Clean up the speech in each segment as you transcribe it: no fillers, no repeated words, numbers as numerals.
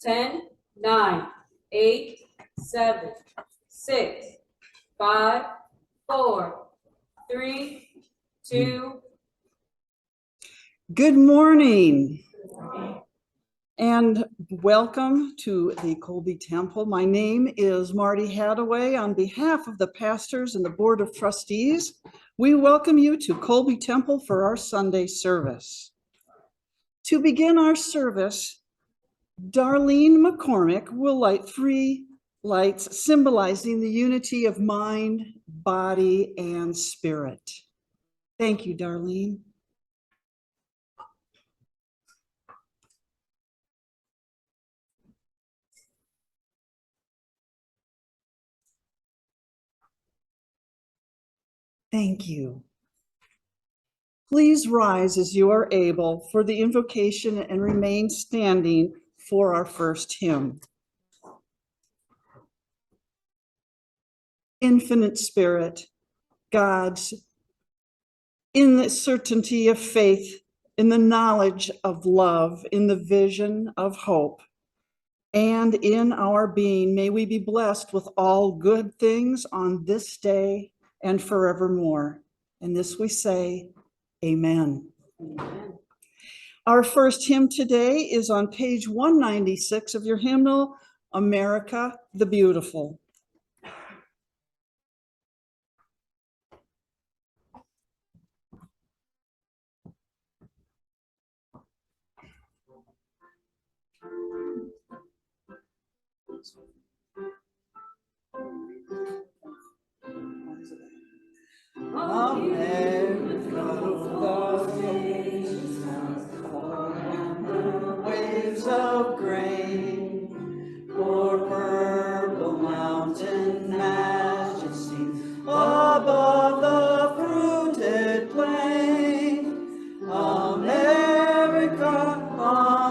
10, 9, 8, 7, 6, 5, 4, 3, 2. Good morning and welcome to the Colby Temple. My name is Marty Hadaway. On behalf of the pastors and the Board of Trustees, we welcome you to Colby Temple for our Sunday service. To begin our service, Darlene McCormick will light 3 lights symbolizing the unity of mind, body, and spirit. Thank you, Darlene. Thank you. Please rise as you are able for the invocation and remain standing for our first hymn. Infinite Spirit, God's, in the certainty of faith, in the knowledge of love, in the vision of hope, and in our being, may we be blessed with all good things on this day and forevermore. And this we say, amen. Amen. Our first hymn today is on page 196 of your hymnal, America the Beautiful. America of the ages, on the waves of grain, for purple mountain majesty above the fruited plain. America,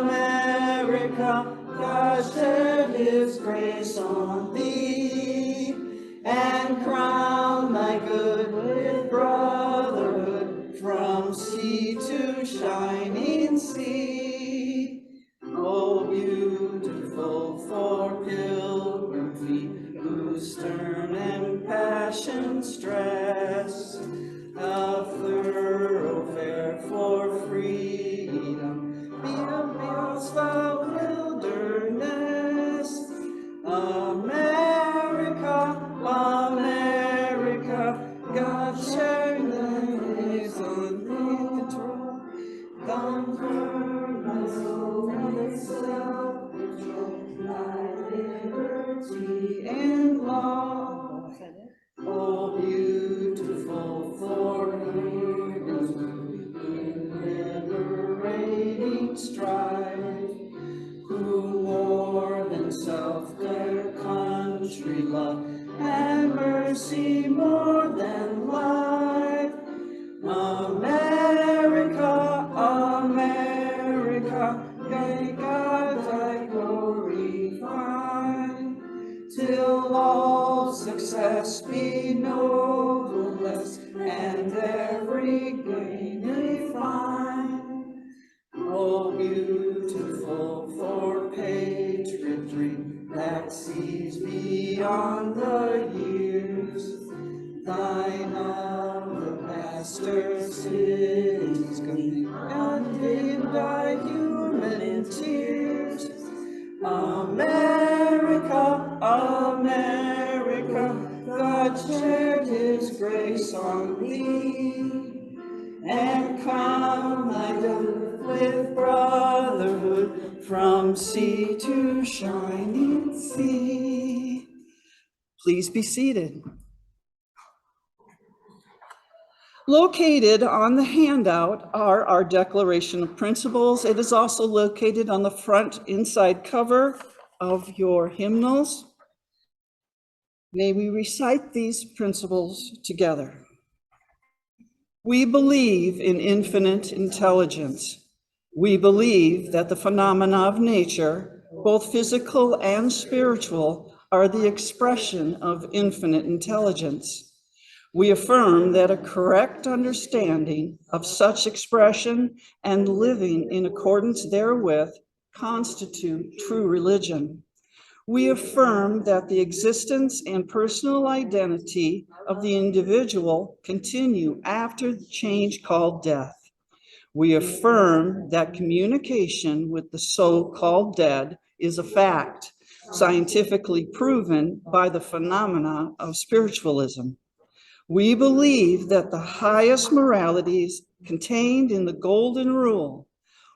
America, God shed his grace on thee, and crown thy good with brotherhood from sea to shining sea. Oh, beautiful for pilgrim feet, whose stern and passion stress a thoroughfare for freedom beyond the wilderness. America, America, God sharing his uncontrol, comfort my soul with self-control, thy liberty and law. Oh, beautiful for heroes in liberating strife, who more than self their country love, and mercy more than life. America, America, may God thy glory find, till all success be noblest, and every gain we find. Oh, beautiful for patriotry that sees beyond the years, thine alabaster cities and in thy human tears. America, America, God shared his grace on thee, and crown thy good with brotherhood from sea to shining sea. Please be seated. Located on the handout are our Declaration of Principles. It is also located on the front inside cover of your hymnals. May we recite these principles together. We believe in infinite intelligence. We believe that the phenomena of nature, both physical and spiritual, are the expression of infinite intelligence. We affirm that a correct understanding of such expression and living in accordance therewith constitute true religion. We affirm that the existence and personal identity of the individual continue after the change called death. We affirm that communication with the so-called dead is a fact, scientifically proven by the phenomena of spiritualism. We believe that the highest moralities contained in the Golden Rule,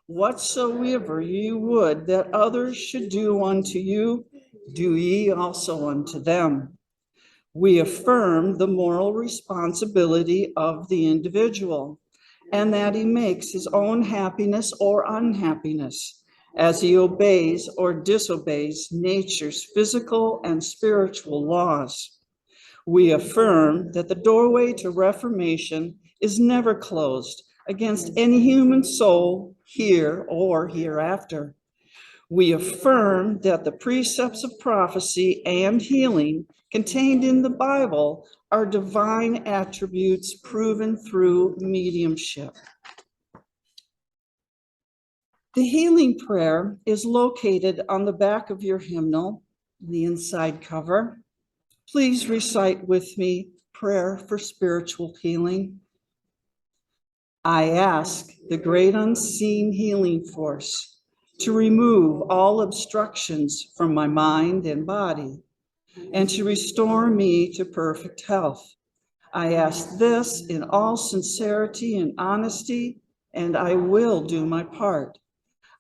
whatsoever you would that others should do unto you, do ye also unto them. We affirm the moral responsibility of the individual, and that he makes his own happiness or unhappiness as he obeys or disobeys nature's physical and spiritual laws. We affirm that the doorway to reformation is never closed against any human soul here or hereafter. We affirm that the precepts of prophecy and healing contained in the Bible are divine attributes proven through mediumship. The healing prayer is located on the back of your hymnal, the inside cover. Please recite with me prayer for spiritual healing. I ask the great unseen healing force to remove all obstructions from my mind and body and to restore me to perfect health. I ask this in all sincerity and honesty, and I will do my part.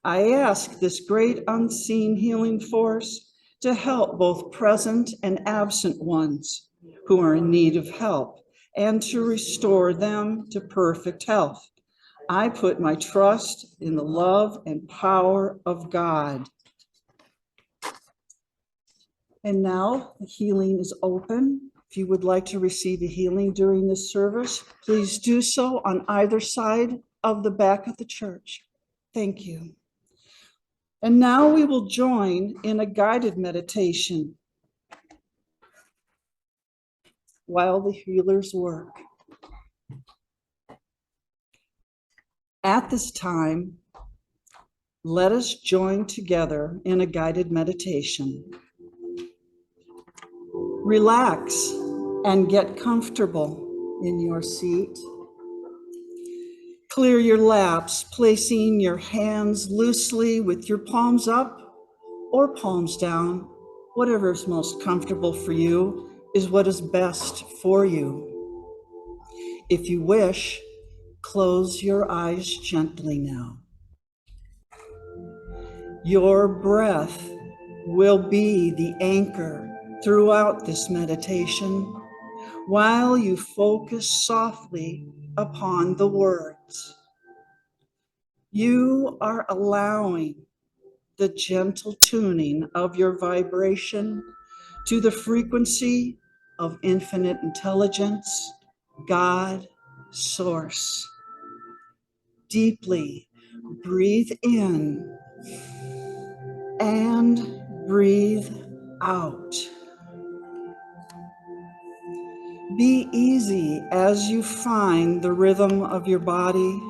I ask this great unseen healing force to help both present and absent ones who are in need of help and to restore them to perfect health. I put my trust in the love and power of God. And now the healing is open. If you would like to receive a healing during this service, please do so on either side of the back of the church. Thank you. And now we will join in a guided meditation while the healers work. At this time, let us join together in a guided meditation. Relax and get comfortable in your seat. Clear your laps, placing your hands loosely with your palms up or palms down. Whatever is most comfortable for you is what is best for you. If you wish, close your eyes gently now. Your breath will be the anchor throughout this meditation while you focus softly upon the words. You are allowing the gentle tuning of your vibration to the frequency of infinite intelligence, God, Source. Deeply breathe in and breathe out. Be easy as you find the rhythm of your body.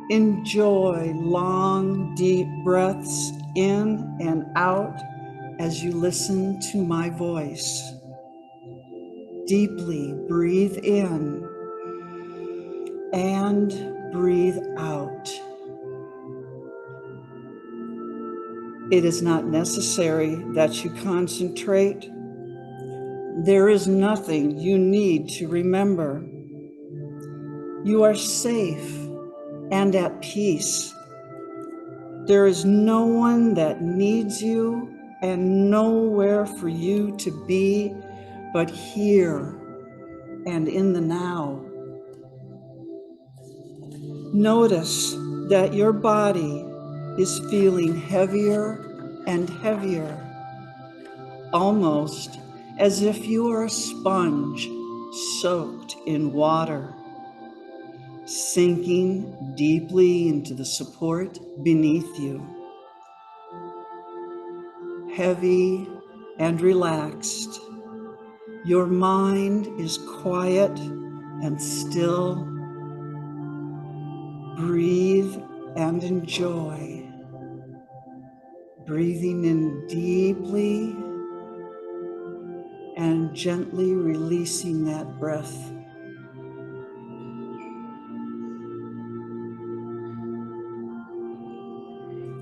Enjoy long, deep breaths in and out as you listen to my voice. Deeply breathe in and breathe out. It is not necessary that you concentrate. There is nothing you need to remember. You are safe and at peace. There is no one that needs you and nowhere for you to be but here and in the now. Notice that your body is feeling heavier and heavier, almost as if you are a sponge soaked in water, sinking deeply into the support beneath you. Heavy and relaxed, your mind is quiet and still. Breathe and enjoy. Breathing in deeply and gently releasing that breath.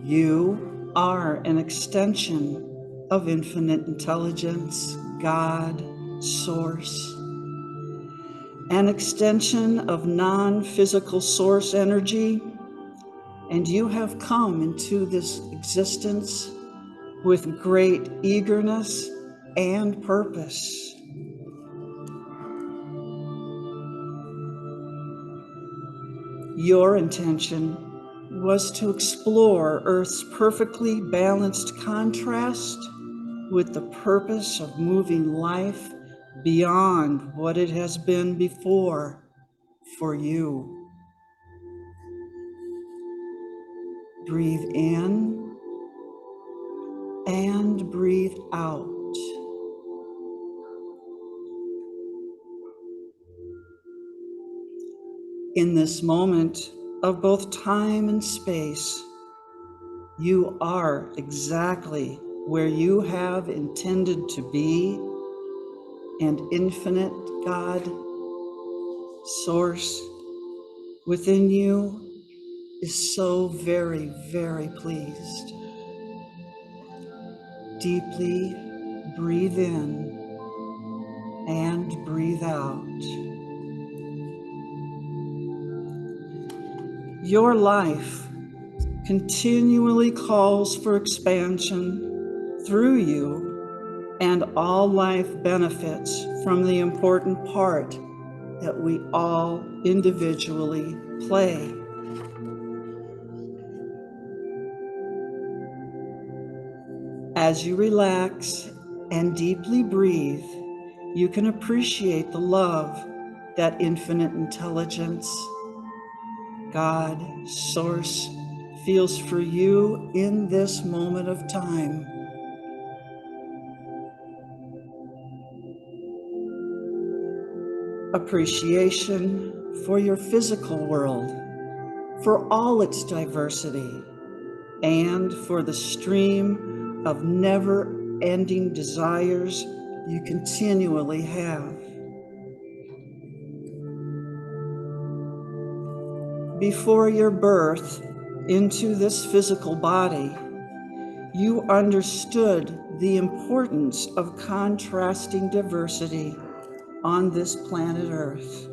You are an extension of infinite intelligence, God, Source, an extension of non-physical source energy, and you have come into this existence with great eagerness and purpose. Your intention was to explore Earth's perfectly balanced contrast with the purpose of moving life beyond what it has been before for you. Breathe in and breathe out. In this moment of both time and space, you are exactly where you have intended to be, and infinite God, Source, within you is so very, very pleased. Deeply breathe in and breathe out. Your life continually calls for expansion through you, and all life benefits from the important part that we all individually play. As you relax and deeply breathe, you can appreciate the love that infinite intelligence, God, Source, feels for you in this moment of time. Appreciation for your physical world, for all its diversity, and for the stream of never-ending desires you continually have. Before your birth into this physical body, you understood the importance of contrasting diversity on this planet Earth.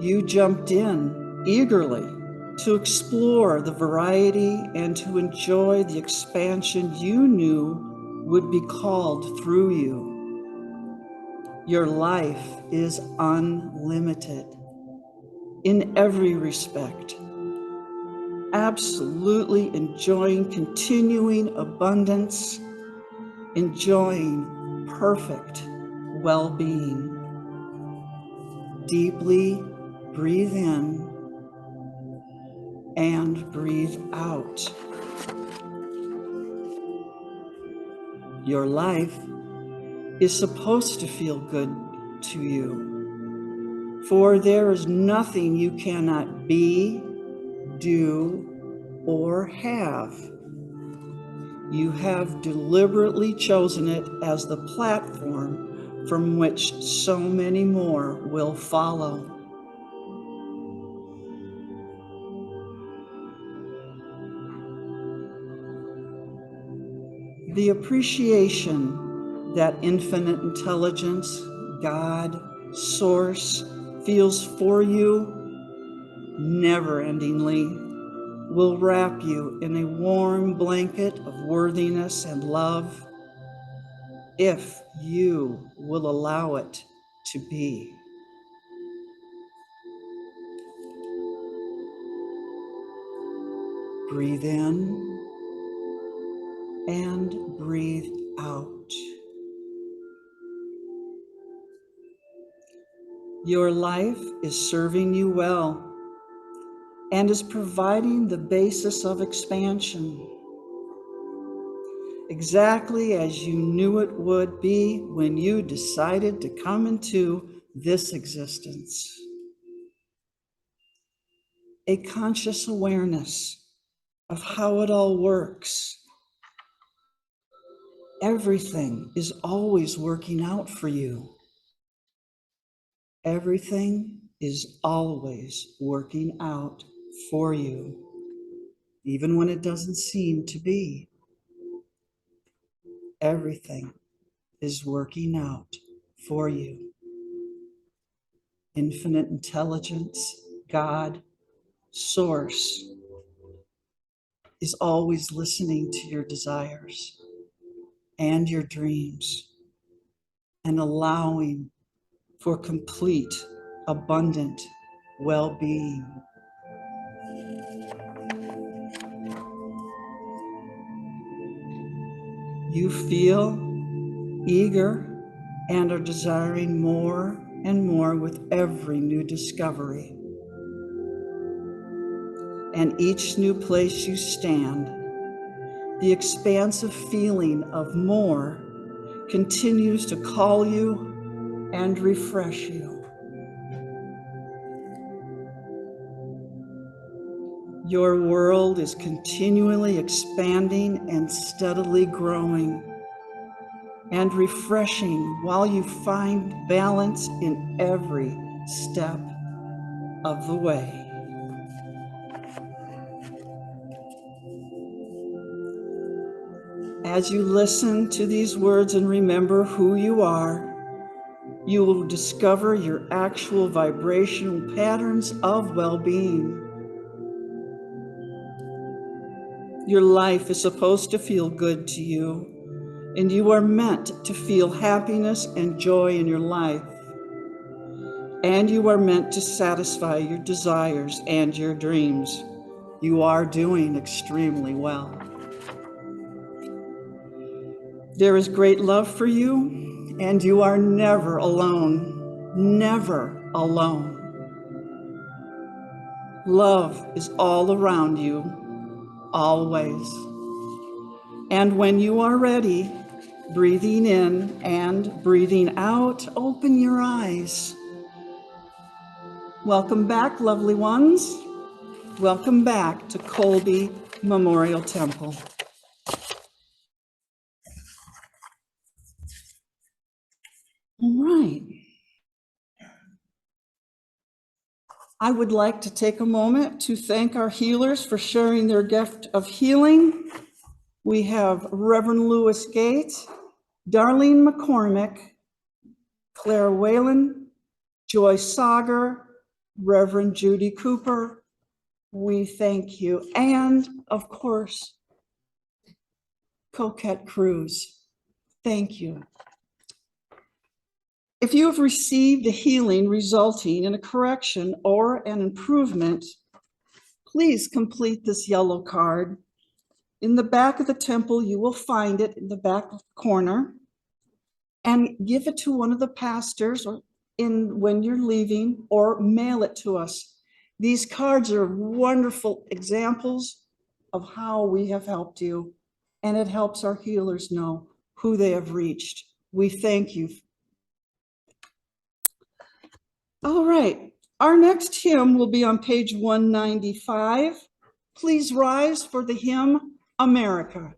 You jumped in eagerly to explore the variety and to enjoy the expansion you knew would be called through you. Your life is unlimited in every respect, absolutely enjoying continuing abundance, enjoying perfect well-being. Deeply breathe in and breathe out. Your life is supposed to feel good to you, for there is nothing you cannot be, do, or have. You have deliberately chosen it as the platform from which so many more will follow. The appreciation that infinite intelligence, God, Source, feels for you never-endingly will wrap you in a warm blanket of worthiness and love if you will allow it to be. Breathe in and breathe out. Your life is serving you well and is providing the basis of expansion, exactly as you knew it would be when you decided to come into this existence. A conscious awareness of how it all works. Everything is always working out for you. Everything is always working out for you, even when it doesn't seem to be. Everything is working out for you. Infinite intelligence, God, Source, is always listening to your desires and your dreams and allowing for complete, abundant well-being. You feel eager and are desiring more and more with every new discovery. And each new place you stand, the expansive feeling of more continues to call you and refresh you. Your world is continually expanding and steadily growing and refreshing while you find balance in every step of the way. As you listen to these words and remember who you are, you will discover your actual vibrational patterns of well-being. Your life is supposed to feel good to you, and you are meant to feel happiness and joy in your life. And you are meant to satisfy your desires and your dreams. You are doing extremely well. There is great love for you, and you are never alone. Never alone. Love is all around you, always. And when you are ready, breathing in and breathing out, open your eyes. Welcome back, lovely ones. Welcome back to Colby Memorial Temple. All right. I would like to take a moment to thank our healers for sharing their gift of healing. We have Reverend Lewis Gates, Darlene McCormick, Claire Whalen, Joy Sager, Reverend Judy Cooper. We thank you. And of course, Coquette Cruz. Thank you. If you have received a healing resulting in a correction or an improvement, please complete this yellow card. In the back of the temple, you will find it in the back corner, and give it to one of the pastors or when you're leaving, or mail it to us. These cards are wonderful examples of how we have helped you, and it helps our healers know who they have reached. We thank you. All right, our next hymn will be on page 195. Please rise for the hymn, America.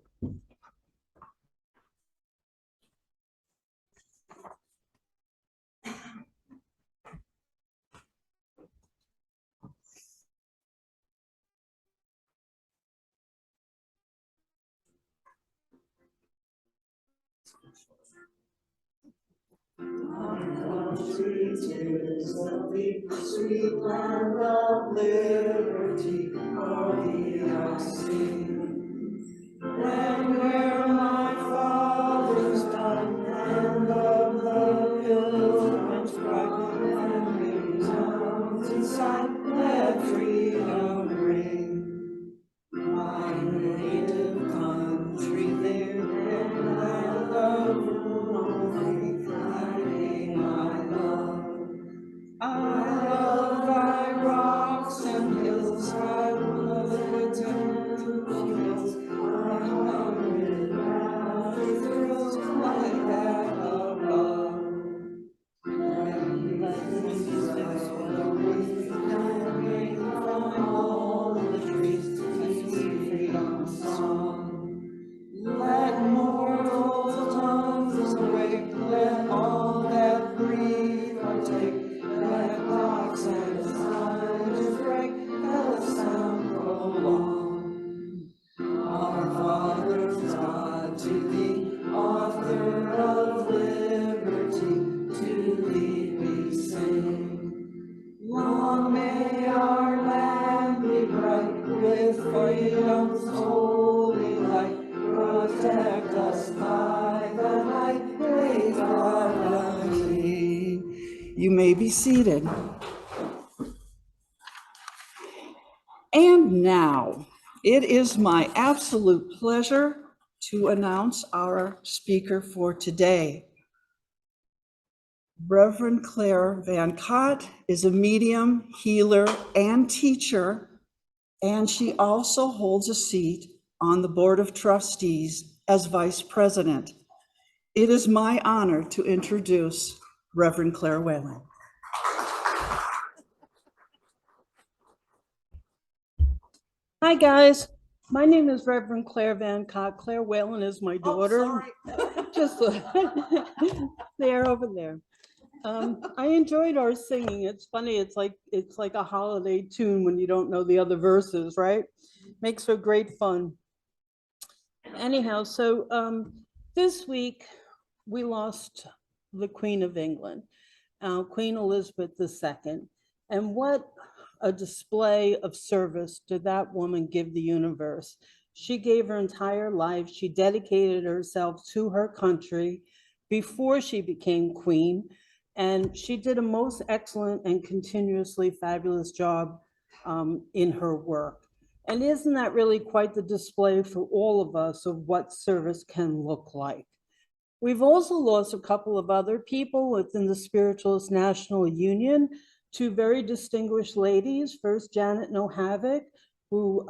Sweet is the sweet land of liberty, hardy I sing. Land where my fathers died, land of the pilgrims' pride, and winds mountainside, let freedom ring. My native country there, land of glory, thy name I love. I love thy rocks and be seated. And now, it is my absolute pleasure to announce our speaker for today. Reverend Claire Van Cott is a medium, healer, and teacher, and she also holds a seat on the Board of Trustees as Vice President. It is my honor to introduce Reverend Claire Whalen. Hi, guys. My name is Reverend Claire Van Cott. Claire Whalen is my daughter. Just there, over there. I enjoyed our singing. It's funny. It's like a holiday tune when you don't know the other verses, right? Makes for great fun. Anyhow, so this week we lost the Queen of England, Queen Elizabeth II, and what a display of service did that woman give the universe. She gave her entire life. She dedicated herself to her country before she became queen. And she did a most excellent and continuously fabulous job in her work. And isn't that really quite the display for all of us of what service can look like? We've also lost a couple of other people within the Spiritualist National Union, two very distinguished ladies. First, Janet Nohavik, who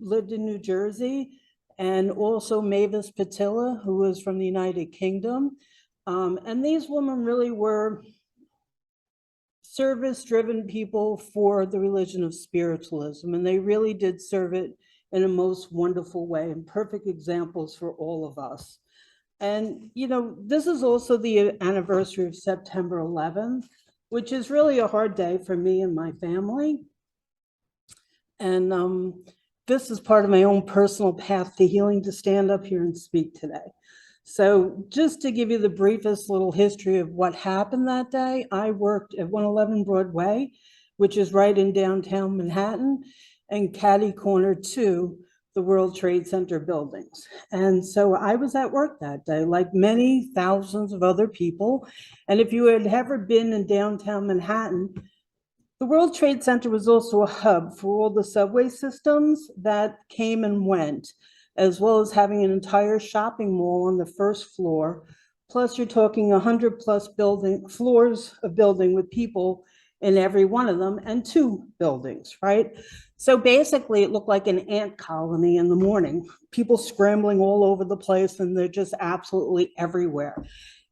lived in New Jersey, and also Mavis Patilla, who was from the United Kingdom. And these women really were service-driven people for the religion of spiritualism, and they really did serve it in a most wonderful way, and perfect examples for all of us. And, you know, this is also the anniversary of September 11th, which is really a hard day for me and my family. And this is part of my own personal path to healing to stand up here and speak today. So just to give you the briefest little history of what happened that day, I worked at 111 Broadway, which is right in downtown Manhattan, and catty corner to the World Trade Center buildings. And so I was at work that day, like many thousands of other people. And if you had ever been in downtown Manhattan, the World Trade Center was also a hub for all the subway systems that came and went, as well as having an entire shopping mall on the first floor. Plus you're talking 100+ floors of building with people in every one of them, and 2 buildings, right? So basically it looked like an ant colony in the morning, people scrambling all over the place, and they're just absolutely everywhere.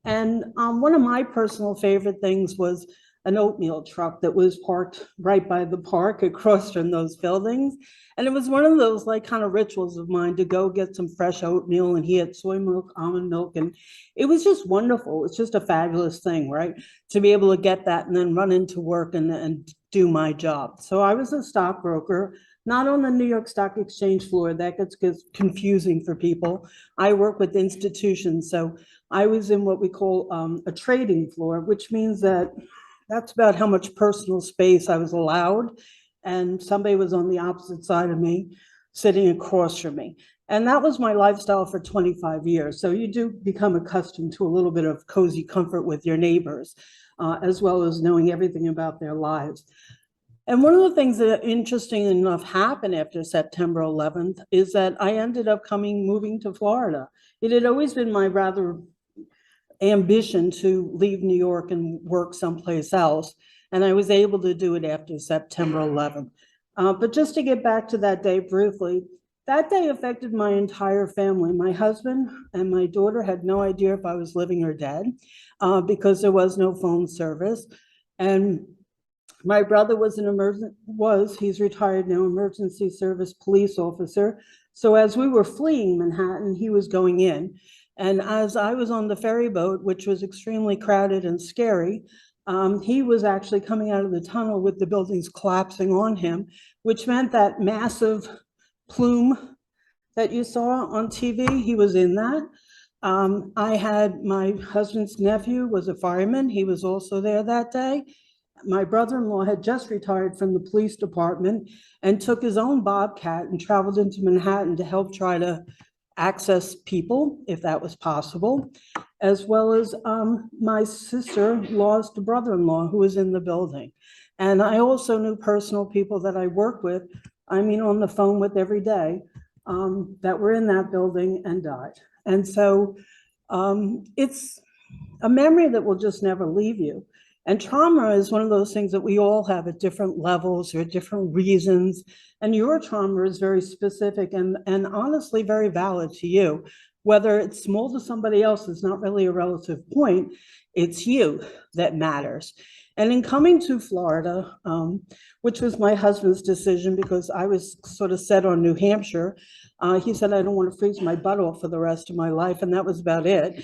And one of my personal favorite things was an oatmeal truck that was parked right by the park across from those buildings. And it was one of those like kind of rituals of mine to go get some fresh oatmeal, and he had soy milk, almond milk, and it was just wonderful. It's just a fabulous thing, right? To be able to get that and then run into work and do my job. So I was a stockbroker, not on the New York Stock Exchange floor. That gets confusing for people. I work with institutions. So I was in what we call a trading floor, which means that that's about how much personal space I was allowed. And somebody was on the opposite side of me, sitting across from me. And that was my lifestyle for 25 years. So you do become accustomed to a little bit of cozy comfort with your neighbors, as well as knowing everything about their lives. And one of the things that, interesting enough, happened after September 11th is that I ended up moving to Florida. It had always been my rather ambition to leave New York and work someplace else. And I was able to do it after September 11th. But just to get back to that day briefly, that day affected my entire family. My husband and my daughter had no idea if I was living or dead because there was no phone service. And my brother was he's retired now, emergency service police officer. So as we were fleeing Manhattan, he was going in. And as I was on the ferry boat, which was extremely crowded and scary, he was actually coming out of the tunnel with the buildings collapsing on him, which meant that massive plume that you saw on TV, he was in that. I had my husband's nephew was a fireman. He was also there that day. My brother-in-law had just retired from the police department and took his own Bobcat and traveled into Manhattan to help try to access people, if that was possible, as well as my sister lost a brother-in-law who was in the building. And I also knew personal people that I work with, I mean, on the phone with every day, that were in that building and died. And so it's a memory that will just never leave you. And trauma is one of those things that we all have at different levels or different reasons. And your trauma is very specific and honestly very valid to you. Whether it's small to somebody else is not really a relative point. It's you that matters. And in coming to Florida, which was my husband's decision because I was sort of set on New Hampshire, he said, I don't want to freeze my butt off for the rest of my life. And that was about it.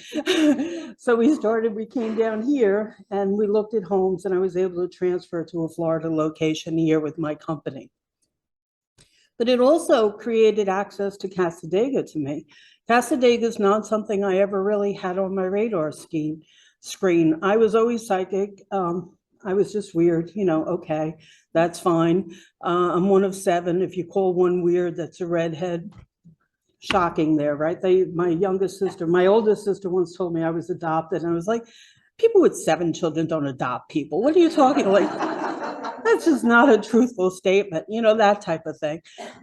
So we came down here and we looked at homes and I was able to transfer to a Florida location here with my company. But it also created access to Cassadaga to me. Cassadaga is not something I ever really had on my radar screen. I was always psychic. I was just weird, okay, that's fine. I'm one of 7. If you call one weird, that's a redhead. Shocking there, right? My oldest sister once told me I was adopted, and I was like, people with 7 children don't adopt people. What are you talking like? That's just not a truthful statement, that type of thing.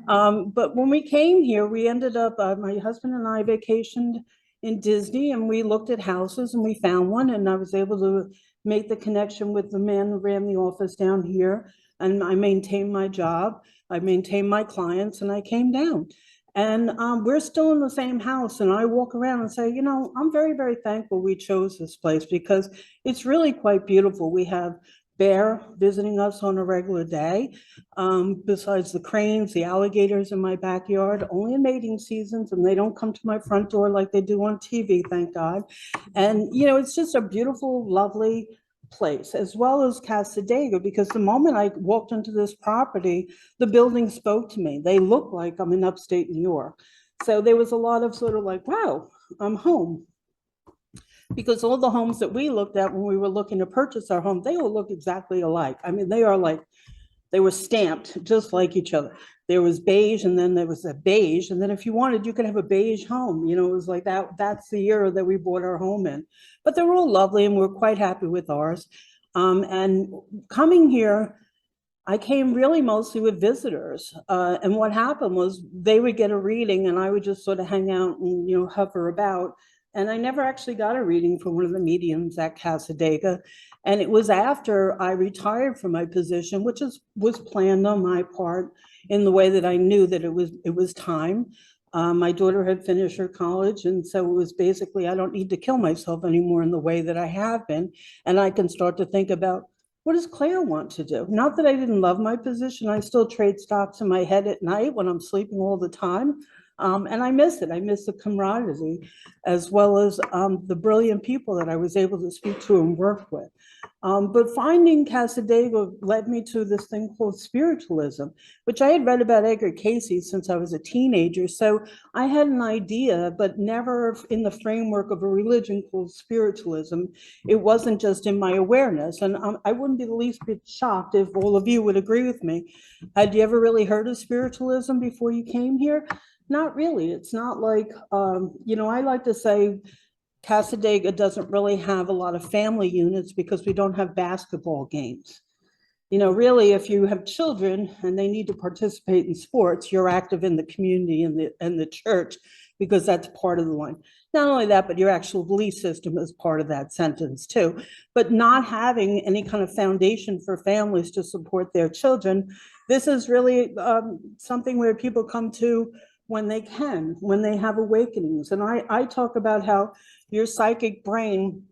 But when we came here, we ended up, my husband and I vacationed in Disney and we looked at houses and we found one and I was able to make the connection with the man who ran the office down here. And I maintained my job, I maintained my clients, and I came down. And we're still in the same house. And I walk around and say, I'm very, very thankful we chose this place because it's really quite beautiful. We have bear visiting us on a regular day. Besides the cranes, the alligators in my backyard, only in mating seasons, and they don't come to my front door like they do on TV, thank God. And, it's just a beautiful, lovely place, as well as Cassadaga, because the moment I walked into this property, the building spoke to me. They look like I'm in upstate New York. So there was a lot of sort of like, wow, I'm home. Because all the homes that we looked at when we were looking to purchase our home, they all look exactly alike. I mean, they were stamped just like each other. There was beige, and then there was a beige, and then if you wanted, you could have a beige home. It was like that. That's the year that we bought our home in. But they were all lovely, and we're quite happy with ours. And coming here, I came really mostly with visitors. And what happened was they would get a reading, and I would just sort of hang out and hover about. And I never actually got a reading from one of the mediums at Cassadaga. And it was after I retired from my position, which was planned on my part in the way that I knew that it was time. My daughter had finished her college, and so it was basically, I don't need to kill myself anymore in the way that I have been. And I can start to think about, what does Claire want to do? Not that I didn't love my position. I still trade stocks in my head at night when I'm sleeping all the time. And I miss it. I miss the camaraderie, as well as the brilliant people that I was able to speak to and work with. But finding Cassadaga led me to this thing called spiritualism, which I had read about Edgar Cayce since I was a teenager. So I had an idea, but never in the framework of a religion called spiritualism. It wasn't just in my awareness. And I wouldn't be the least bit shocked if all of you would agree with me. Had you ever really heard of spiritualism before you came here? Not really. It's not like, I like to say Cassadaga doesn't really have a lot of family units because we don't have basketball games. Really, if you have children and they need to participate in sports, you're active in the community and the church because that's part of the line. Not only that, but your actual belief system is part of that sentence too. But not having any kind of foundation for families to support their children, this is really something where people come to when they have awakenings. And I talk about how your psychic brain,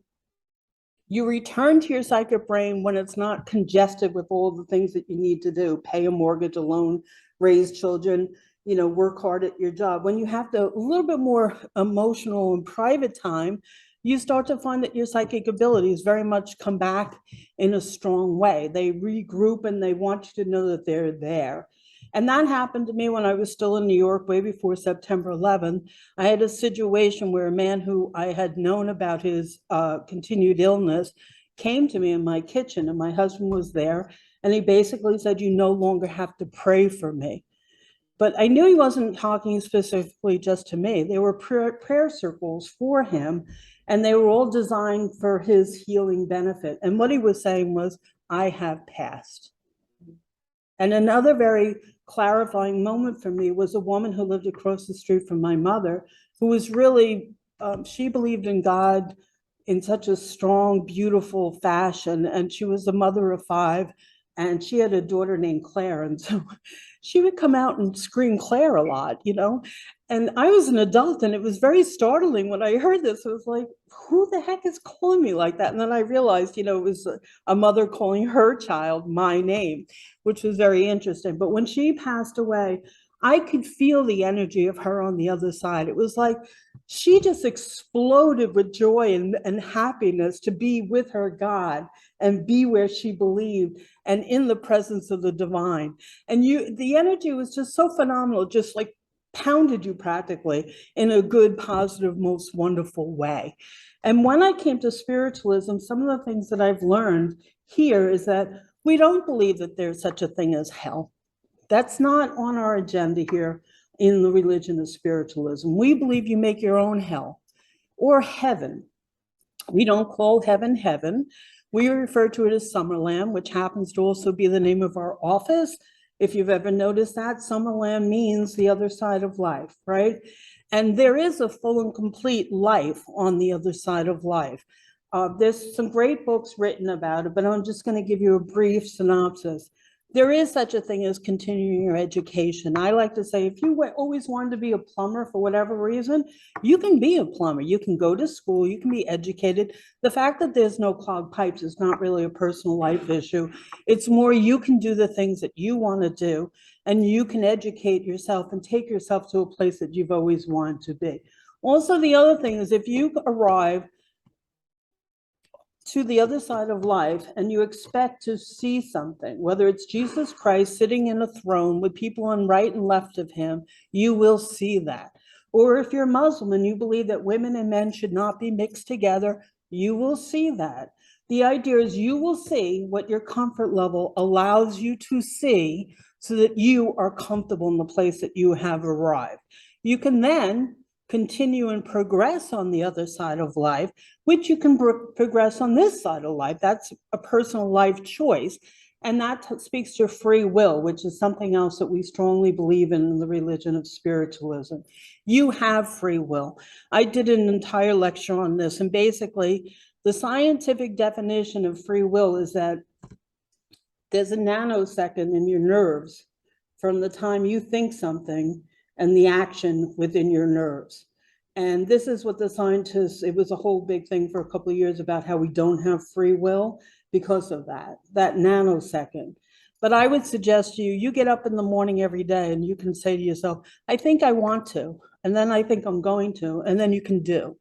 you return to your psychic brain when it's not congested with all the things that you need to do, pay a mortgage, a loan, raise children, work hard at your job. When you have a little bit more emotional and private time, you start to find that your psychic abilities very much come back in a strong way. They regroup and they want you to know that they're there. And that happened to me when I was still in New York, way before September 11th. I had a situation where a man who I had known about his continued illness came to me in my kitchen, and my husband was there. And he basically said, you no longer have to pray for me. But I knew he wasn't talking specifically just to me. There were prayer circles for him, and they were all designed for his healing benefit. And what he was saying was, I have passed. And another very clarifying moment for me was a woman who lived across the street from my mother, who was really, she believed in God in such a strong, beautiful fashion. And she was the mother of 5, and she had a daughter named Claire. And so she would come out and scream Claire a lot, you know? And I was an adult, and it was very startling when I heard this. It was like, who the heck is calling me like that? And then I realized, you know, it was a mother calling her child my name, which was very interesting. But when she passed away, I could feel the energy of her on the other side. It was like she just exploded with joy and happiness to be with her God and be where she believed and in the presence of the divine. And the energy was just so phenomenal, just like pounded you practically in a good, positive, most wonderful way. And when I came to spiritualism, some of the things that I've learned here is that we don't believe that there's such a thing as hell. That's not on our agenda here in the religion of spiritualism. We believe you make your own hell or heaven. We don't call heaven heaven. We refer to it as Summerland, which happens to also be the name of our office. If you've ever noticed that, Summerland means the other side of life, right? And there is a full and complete life on the other side of life. There's some great books written about it, but I'm just going to give you a brief synopsis. There is such a thing as continuing your education. I like to say, if you always wanted to be a plumber for whatever reason, you can be a plumber. You can go to school, you can be educated. The fact that there's no clogged pipes is not really a personal life issue. It's more you can do the things that you want to do, and you can educate yourself and take yourself to a place that you've always wanted to be. Also, the other thing is if you arrive to the other side of life and you expect to see something, whether it's Jesus Christ sitting in a throne with people on right and left of him, you will see that. Or if you're Muslim and you believe that women and men should not be mixed together, you will see that. The idea is you will see what your comfort level allows you to see so that you are comfortable in the place that you have arrived. You can then continue and progress on the other side of life, which you can progress on this side of life. That's a personal life choice. And that speaks to free will, which is something else that we strongly believe in the religion of spiritualism. You have free will. I did an entire lecture on this, and basically the scientific definition of free will is that there's a nanosecond in your nerves from the time you think something and the action within your nerves. And this is what the scientists, it was a whole big thing for a couple of years about how we don't have free will because of that nanosecond. But I would suggest to you, you get up in the morning every day and you can say to yourself, I think I want to, and then I think I'm going to, and then you can do.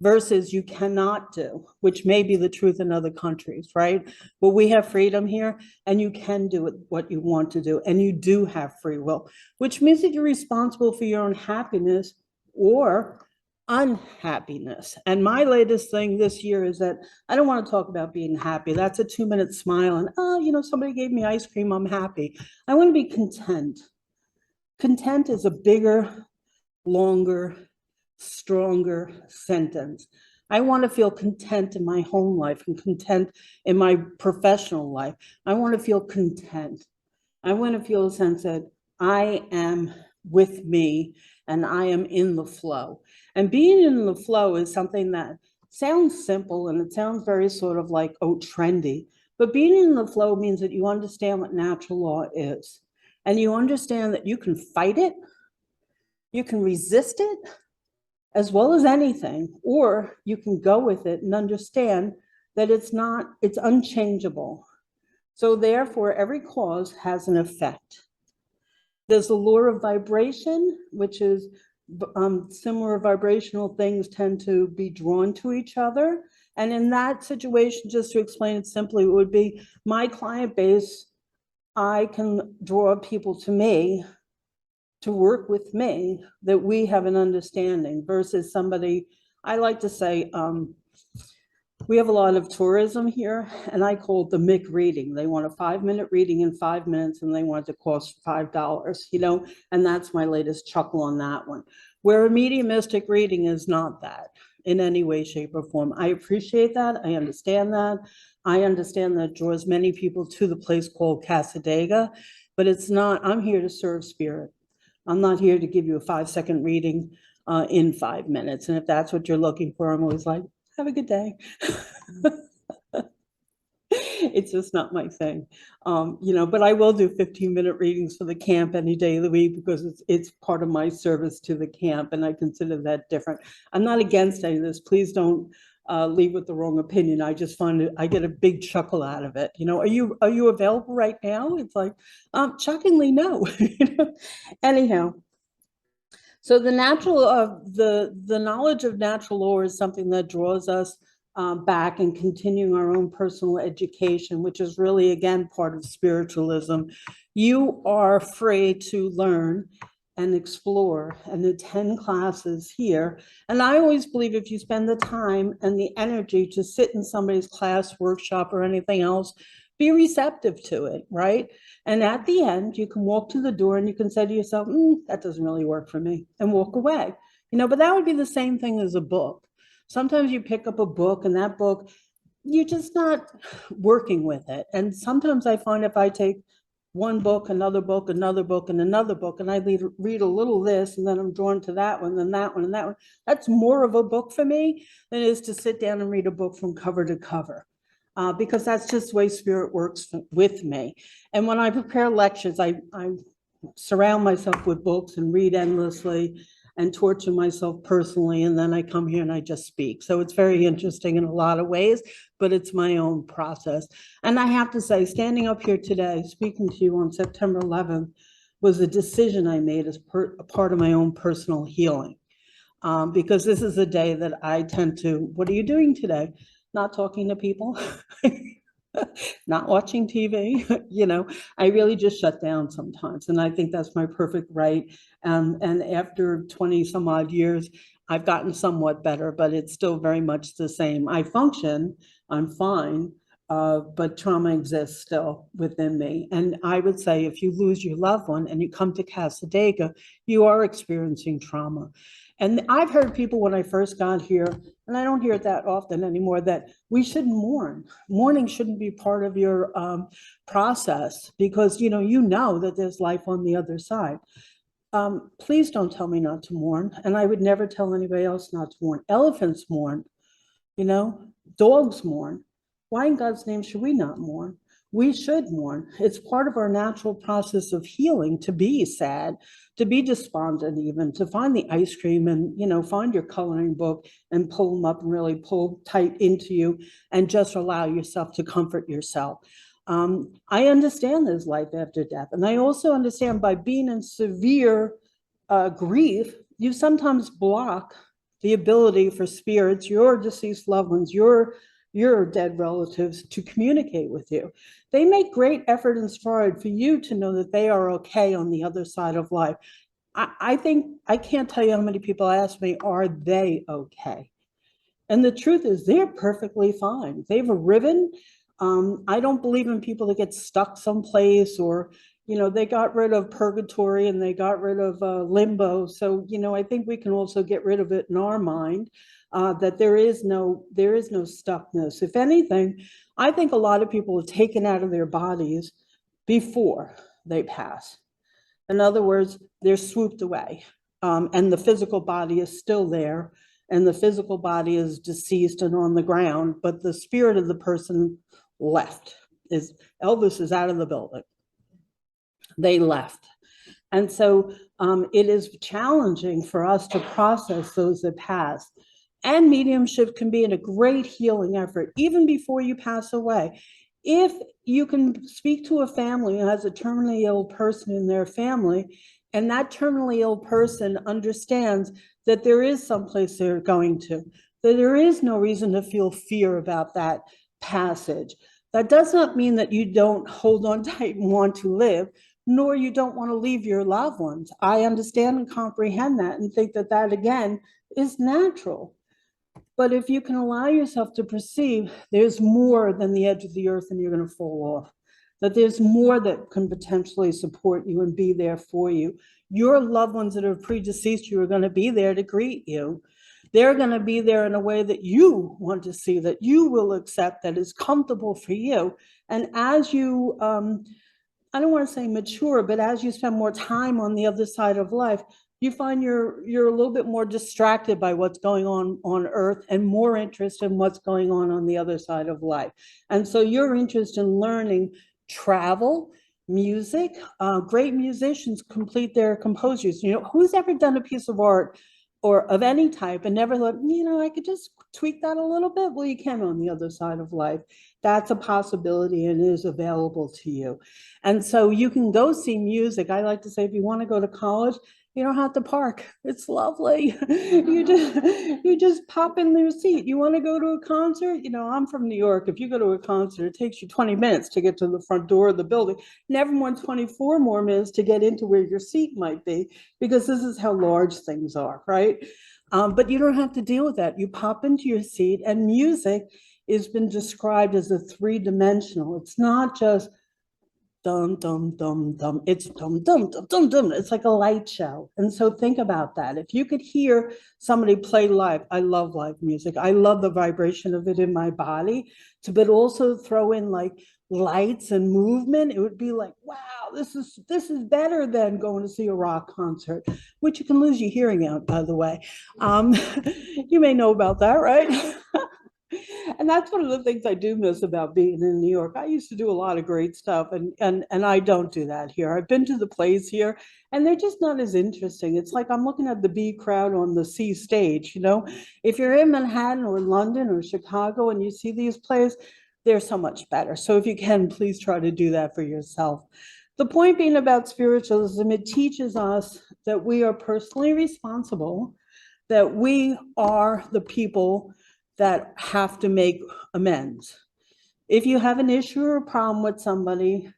Versus you cannot do, which may be the truth in other countries, right? But we have freedom here, and you can do what you want to do, and you do have free will, which means that you're responsible for your own happiness or unhappiness. And my latest thing this year is that I don't want to talk about being happy. That's a 2-minute smile and, oh, you know, somebody gave me ice cream, I'm happy. I want to be content. Content is a bigger, longer, stronger sentence. I want to feel content in my home life and content in my professional life. I want to feel content. I want to feel a sense that I am with me and I am in the flow. And being in the flow is something that sounds simple and it sounds very sort of like, oh, trendy. But being in the flow means that you understand what natural law is. And you understand that you can fight it, you can resist it, as well as anything, or you can go with it and understand that it's unchangeable. So therefore, every cause has an effect. There's the law of vibration, which is similar vibrational things tend to be drawn to each other. And in that situation, just to explain it simply, it would be my client base, I can draw people to me to work with me that we have an understanding versus somebody, I like to say, We have a lot of tourism here, and I call it the Mick reading. They want a 5-minute reading in 5 minutes, and they want it to cost $5, and that's my latest chuckle on that one. Where a mediumistic reading is not that in any way, shape, or form. I appreciate that. I understand that. I understand that draws many people to the place called Casadega, but it's not, I'm here to serve spirit. I'm not here to give you a 5-second reading in 5 minutes. And if that's what you're looking for, I'm always like, have a good day. It's just not my thing. But I will do 15-minute readings for the camp any day of the week because it's part of my service to the camp, and I consider that different. I'm not against any of this. Please don't leave with the wrong opinion. I just find I get a big chuckle out of it. Are you available right now? It's like, shockingly, no. Anyhow. So the the knowledge of natural law is something that draws us back and continuing our own personal education, which is really, again, part of spiritualism. You are free to learn and explore and attend classes here. And I always believe if you spend the time and the energy to sit in somebody's class, workshop, or anything else, be receptive to it, right? And at the end, you can walk to the door and you can say to yourself, that doesn't really work for me, and walk away. But that would be the same thing as a book. Sometimes you pick up a book and that book, you're just not working with it. And sometimes I find if I take one book, another book, another book, and another book, and I read a little this, and then I'm drawn to that one, then that one, and that one, that's more of a book for me than it is to sit down and read a book from cover to cover. Because that's just the way spirit works with me. And when I prepare lectures, I surround myself with books and read endlessly and torture myself personally, and then I come here and I just speak. So it's very interesting in a lot of ways, but it's my own process. And I have to say, standing up here today, speaking to you on September 11th, was a decision I made as a part of my own personal healing. Because this is a day that I tend to, what are you doing today? Not talking to people, not watching TV, I really just shut down sometimes. And I think that's my perfect right. And after 20 some odd years, I've gotten somewhat better, but it's still very much the same. I function, I'm fine, but trauma exists still within me. And I would say if you lose your loved one and you come to Casadega, you are experiencing trauma. And I've heard people when I first got here, and I don't hear it that often anymore, that we shouldn't mourn. Mourning shouldn't be part of your process because you know that there's life on the other side. Please don't tell me not to mourn, and I would never tell anybody else not to mourn. Elephants mourn, dogs mourn. Why in God's name should we not mourn? We should mourn. It's part of our natural process of healing to be sad, to be despondent, even to find the ice cream and, find your coloring book and pull them up and really pull tight into you and just allow yourself to comfort yourself. I understand there's life after death. And I also understand by being in severe grief, you sometimes block the ability for spirits, your deceased loved ones, your dead relatives to communicate with you. They make great effort and stride for you to know that they are okay on the other side of life. I think, I can't tell you how many people ask me, are they okay? And the truth is they're perfectly fine. They've arriven. I don't believe in people that get stuck someplace or, they got rid of purgatory and they got rid of limbo. So, I think we can also get rid of it in our mind. That there is no stuckness. If anything, I think a lot of people are taken out of their bodies before they pass. In other words, they're swooped away, and the physical body is still there, and the physical body is deceased and on the ground, but the spirit of the person left. Elvis is out of the building. They left. And so it is challenging for us to process those that pass. And mediumship can be a great healing effort, even before you pass away. If you can speak to a family who has a terminally ill person in their family, and that terminally ill person understands that there is someplace they're going to, that there is no reason to feel fear about that passage. That does not mean that you don't hold on tight and want to live, nor you don't want to leave your loved ones. I understand and comprehend that and think that that, again, is natural. But if you can allow yourself to perceive there's more than the edge of the earth and you're going to fall off, that there's more that can potentially support you and be there for you. Your loved ones that have predeceased you are going to be there to greet you. They're going to be there in a way that you want to see, that you will accept, that is comfortable for you. And as you, I don't want to say mature, but as you spend more time on the other side of life, you find you're a little bit more distracted by what's going on earth and more interest in what's going on the other side of life. And so your interest in learning travel, music, great musicians complete their compositions. You know, who's ever done a piece of art or of any type and never thought, you know, I could just tweak that a little bit? Well, you can on the other side of life. That's a possibility and is available to you. And so you can go see music. I like to say, if you want to go to college, you don't have to park. It's lovely. You just pop in their seat. You want to go to a concert? You know, I'm from New York. If you go to a concert, it takes you 20 minutes to get to the front door of the building. Never more than 24 more minutes to get into where your seat might be, because this is how large things are, right? But you don't have to deal with that. You pop into your seat, and music has been described as a three-dimensional. It's not just dum, dum, dum, dum. It's dum, dum, dum, dum, dum. It's like a light show. And so think about that. If you could hear somebody play live, I love live music. I love the vibration of it in my body, but also throw in like lights and movement. It would be like, wow, this is better than going to see a rock concert, which you can lose your hearing out, by the way. You may know about that, right? And that's one of the things I do miss about being in New York. I used to do a lot of great stuff, and I don't do that here. I've been to the plays here, and they're just not as interesting. It's like I'm looking at the B crowd on the C stage, you know? If you're in Manhattan or London or Chicago and you see these plays, they're so much better. So if you can, please try to do that for yourself. The point being about spiritualism, it teaches us that we are personally responsible, that we are the people that have to make amends. If you have an issue or a problem with somebody,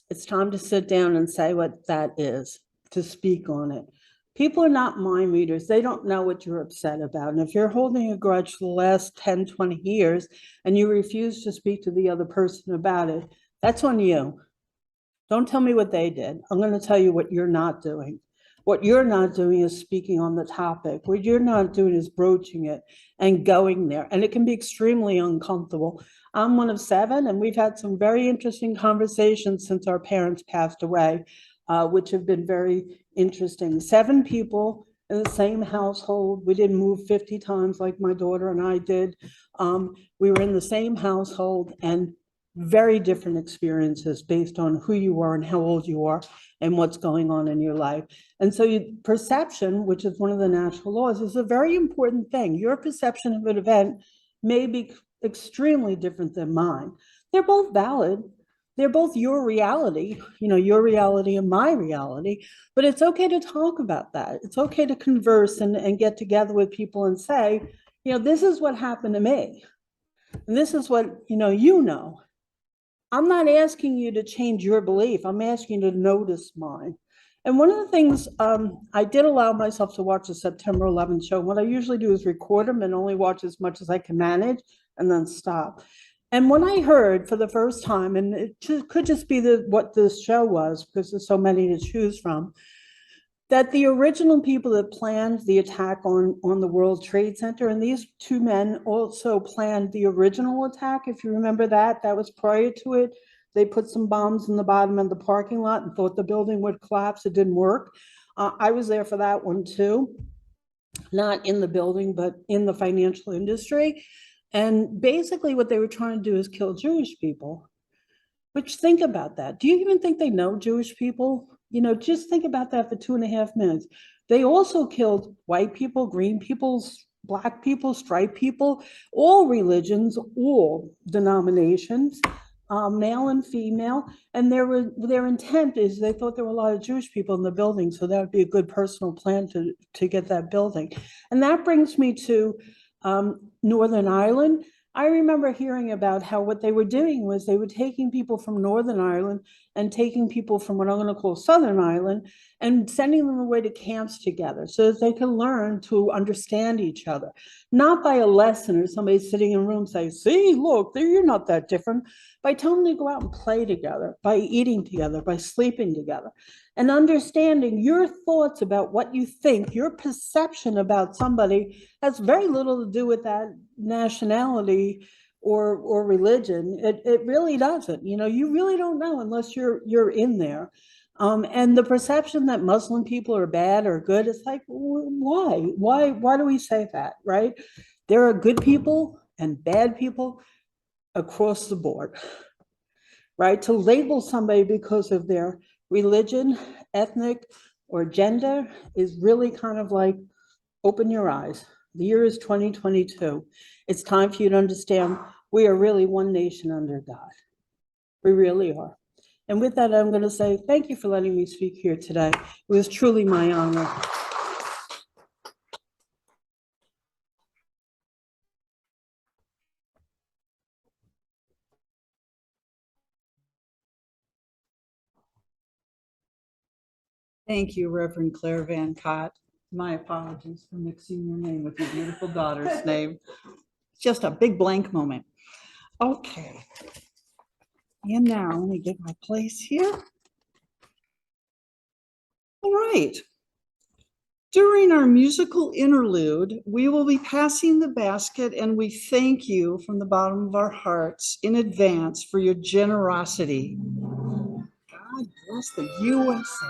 it's time to sit down and say what that is, to speak on it. People are not mind readers. They don't know what you're upset about. And if you're holding a grudge for the last 10, 20 years and you refuse to speak to the other person about it, that's on you. Don't tell me what they did. I'm going to tell you what you're not doing. What you're not doing is speaking on the topic. What you're not doing is broaching it and going there. And it can be extremely uncomfortable. I'm one of 7, and we've had some very interesting conversations since our parents passed away, which have been very interesting. 7 people in the same household. We didn't move 50 times like my daughter and I did. We were in the same household, and very different experiences based on who you are and how old you are and what's going on in your life. And so perception, which is one of the natural laws, is a very important thing. Your perception of an event may be extremely different than mine. They're both valid. They're both your reality, you know, your reality and my reality, but it's okay to talk about that. It's okay to converse and get together with people and say, you know, this is what happened to me. And this is what, you know. I'm not asking you to change your belief. I'm asking you to notice mine. And one of the things, I did allow myself to watch the September 11th show. What I usually do is record them and only watch as much as I can manage and then stop. And when I heard for the first time, and it could just be what this show was, because there's so many to choose from, that the original people that planned the attack on the World Trade Center, and these 2 men also planned the original attack, if you remember that was prior to it. They put some bombs in the bottom of the parking lot and thought the building would collapse. It didn't work. I was there for that one too, not in the building, but in the financial industry. And basically what they were trying to do is kill Jewish people. Which, think about that. Do you even think they know Jewish people? You know, just think about that for 2.5 minutes. They also killed white people, green people, Black people, striped people, all religions, all denominations, male and female. And their intent is they thought there were a lot of Jewish people in the building, so that would be a good personal plan to get that building. And that brings me to Northern Ireland. I remember hearing about how what they were doing was they were taking people from Northern Ireland and taking people from what I'm going to call Southern Ireland and sending them away to camps together so that they can learn to understand each other, not by a lesson or somebody sitting in a room saying, see, look, you're not that different, by telling them to go out and play together, by eating together, by sleeping together, and understanding your thoughts about what you think, your perception about somebody has very little to do with that nationality or religion. It really doesn't. You really don't know unless you're in there. And the perception that Muslim people are bad or good, it's like, why? Why do we say that, right? There are good people and bad people across the board, right? To label somebody because of their religion, ethnic, or gender is really kind of like, open your eyes. The year is 2022. It's time for you to understand we are really one nation under God. We really are. And with that, I'm going to say thank you for letting me speak here today. It was truly my honor. Thank you, Reverend Claire Van Cott. My apologies for mixing your name with your beautiful daughter's name. Just a big blank moment. Okay. And now let me get my place here. All right. During our musical interlude, we will be passing the basket, and we thank you from the bottom of our hearts in advance for your generosity. God bless the USA.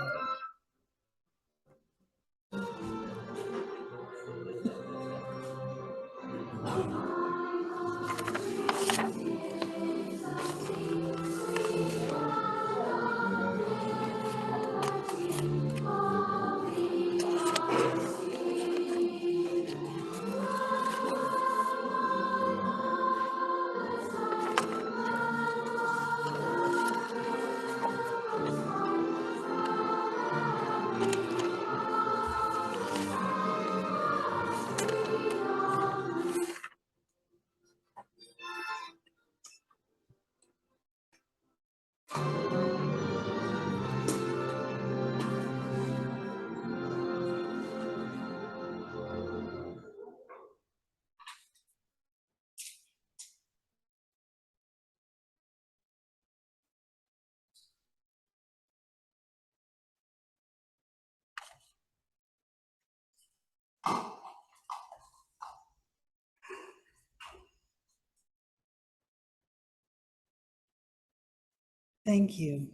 Thank you.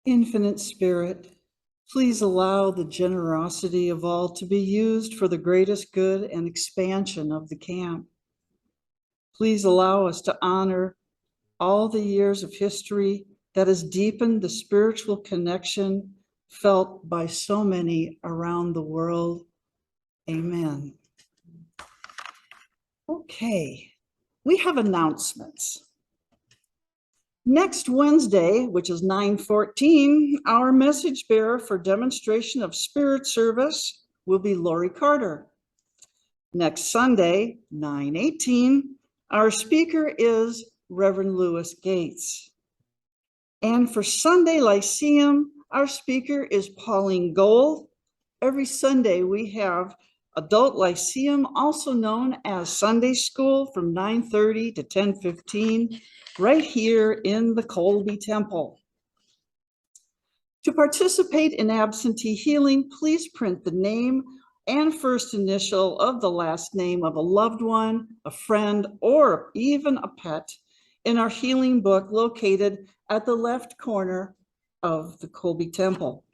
Infinite Spirit, please allow the generosity of all to be used for the greatest good and expansion of the camp. Please allow us to honor all the years of history that has deepened the spiritual connection felt by so many around the world. Amen. Okay, we have announcements. Next Wednesday, which is 9/14, our message bearer for demonstration of spirit service will be Lori Carter. Next Sunday, 9/18, our speaker is Reverend Lewis Gates. And for Sunday Lyceum, our speaker is Pauline Gold. Every Sunday we have Adult Lyceum, also known as Sunday School, from 9:30 to 10:15, right here in the Colby Temple. To participate in absentee healing, please print the name and first initial of the last name of a loved one, a friend, or even a pet in our healing book located at the left corner of the Colby Temple.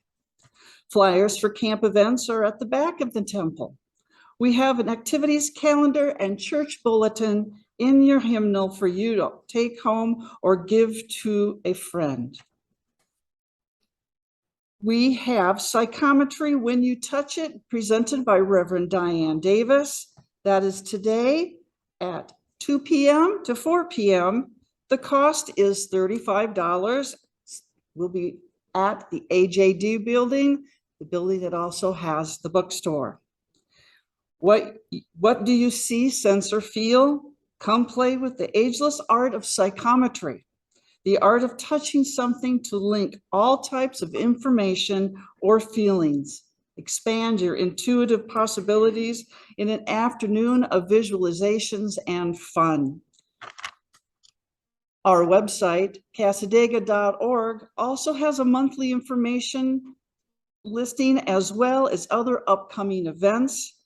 Flyers for camp events are at the back of the temple. We have an activities calendar and church bulletin in your hymnal for you to take home or give to a friend. We have Psychometry When You Touch It, presented by Reverend Diane Davis. That is today at 2 p.m. to 4 p.m. The cost is $35. We'll be at the AJD building, the building that also has the bookstore. What do you see, sense, or feel? Come play with the ageless art of psychometry. the art of touching something to link all types of information or feelings. Expand your intuitive possibilities in an afternoon of visualizations and fun. Our website, casadega.org, also has a monthly information listing as well as other upcoming events.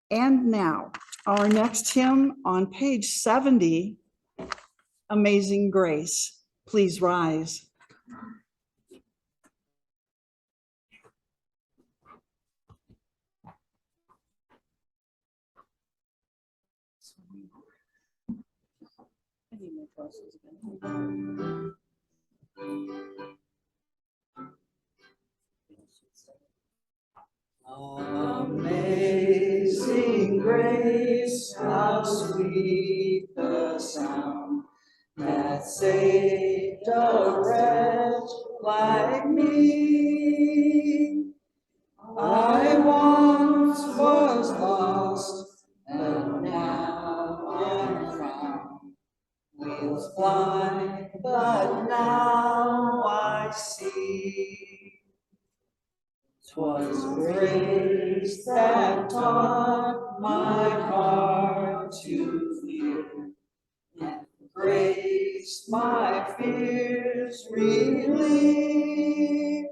And now, our next hymn on page 70, Amazing Grace. Please rise. Amazing grace, how sweet the sound that saved a wretch like me. I once was lost, but now I'm found. Was blind, but now I see. 'Twas grace that taught my heart to fear, and grace my fears relieved.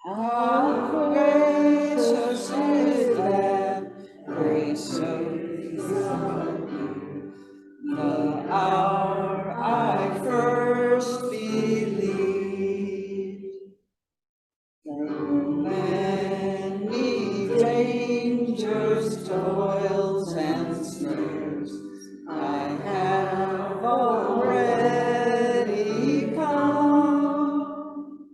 How gracious is that grace so familiar, the hour I first believed. Through many dangers, toils, and snares, I have already come.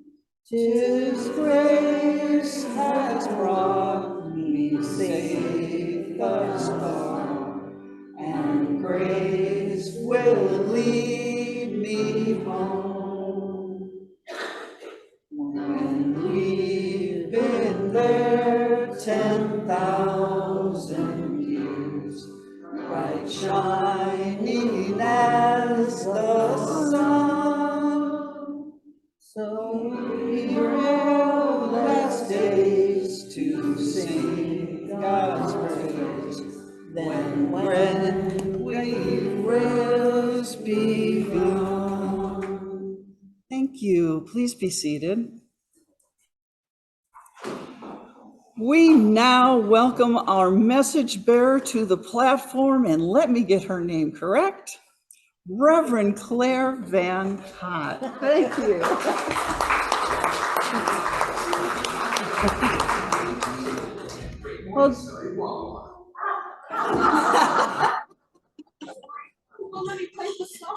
'Tis grace has brought me safe thus far, and grace will lead me home. When we've been there 10,000 years, bright shining as the sun, so we will last days to sing God's praise. Then when we rose beyond. Thank you. Please be seated. We now welcome our message bearer to the platform, and let me get her name correct. Reverend Claire Van Cott. Thank you. Well,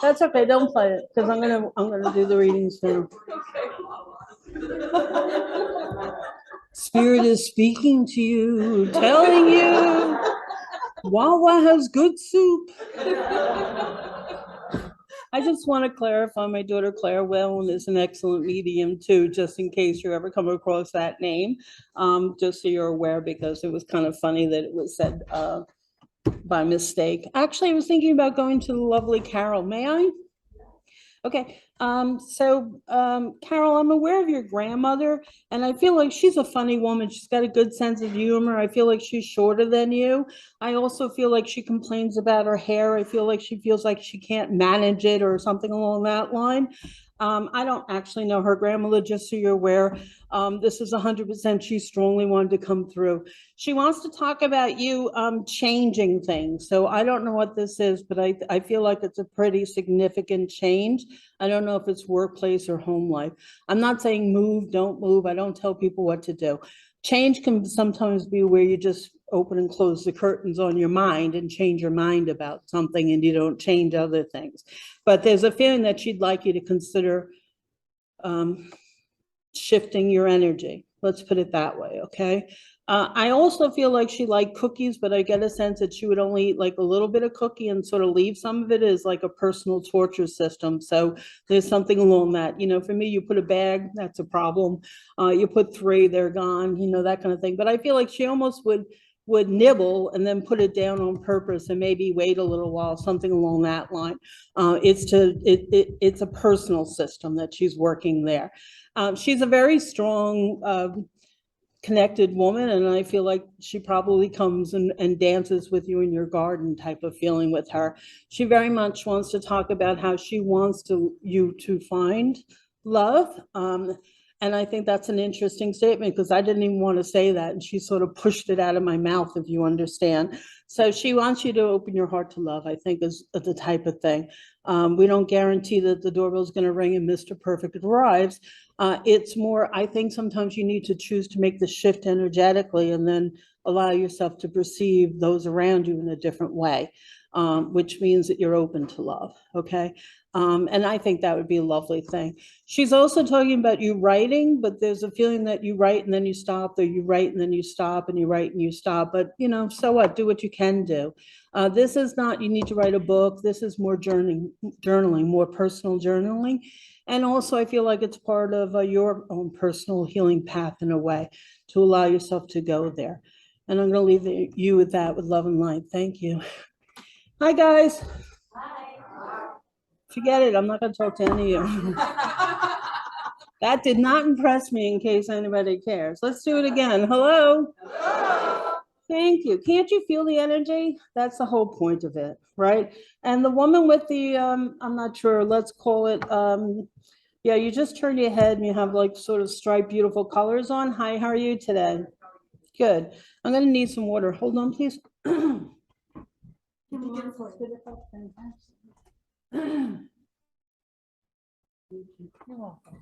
that's okay, don't play it, because I'm gonna do the readings now. Spirit is speaking to you, telling you, Wawa has good soup. I just want to clarify, my daughter Claire Wellen is an excellent medium too, just in case you ever come across that name. Just so you're aware, because it was kind of funny that it was said by mistake. Actually, I was thinking about going to the lovely Carol. May I? Okay, Carol, I'm aware of your grandmother, and I feel like she's a funny woman. She's got a good sense of humor. I feel like she's shorter than you. I also feel like she complains about her hair. I feel like she feels like she can't manage it or something along that line. I don't actually know her grandmother, just so you're aware. This is 100%. She strongly wanted to come through. She wants to talk about you changing things. So I don't know what this is, but I feel like it's a pretty significant change. I don't know if it's workplace or home life. I'm not saying move, don't move. I don't tell people what to do. Change can sometimes be where you just open and close the curtains on your mind and change your mind about something, and you don't change other things. But there's a feeling that she'd like you to consider shifting your energy. Let's put it that way, okay? I also feel like she liked cookies, but I get a sense that she would only eat like a little bit of cookie and sort of leave some of it as like a personal torture system. So there's something along that. You know, for me, you put a bag, that's a problem. You put 3, they're gone, you know, that kind of thing. But I feel like she almost would would nibble and then put it down on purpose and maybe wait a little while, something along that line. It's a personal system that she's working there. She's a very strong, connected woman, and I feel like she probably comes and dances with you in your garden type of feeling with her. She very much wants to talk about how she wants you to find love. And I think that's an interesting statement because I didn't even want to say that, and she sort of pushed it out of my mouth, if you understand. So she wants you to open your heart to love, I think, is the type of thing. We don't guarantee that the doorbell's going to ring and Mr. Perfect arrives. It's more, I think sometimes you need to choose to make the shift energetically and then allow yourself to perceive those around you in a different way, which means that you're open to love, okay? And I think that would be a lovely thing. She's also talking about you writing, but there's a feeling that you write and then you stop, or you write and then you stop, and you write and you stop. But, you know, so what? Do what you can do. This is not, you need to write a book. This is more journaling, more personal journaling. And also, I feel like it's part of your own personal healing path in a way to allow yourself to go there. And I'm going to leave you with that, with love and light. Thank you. Hi, guys. Forget it. I'm not going to talk to any of you. That did not impress me, in case anybody cares. Let's do it again. Hello. Thank you. Can't you feel the energy? That's the whole point of it, right? And the woman with the, I'm not sure, let's call it, yeah, you just turn your head and you have like sort of striped, beautiful colors on. Hi, how are you today? Good. I'm going to need some water. Hold on, please. Can you get a spit it up? Fantastic. You're welcome.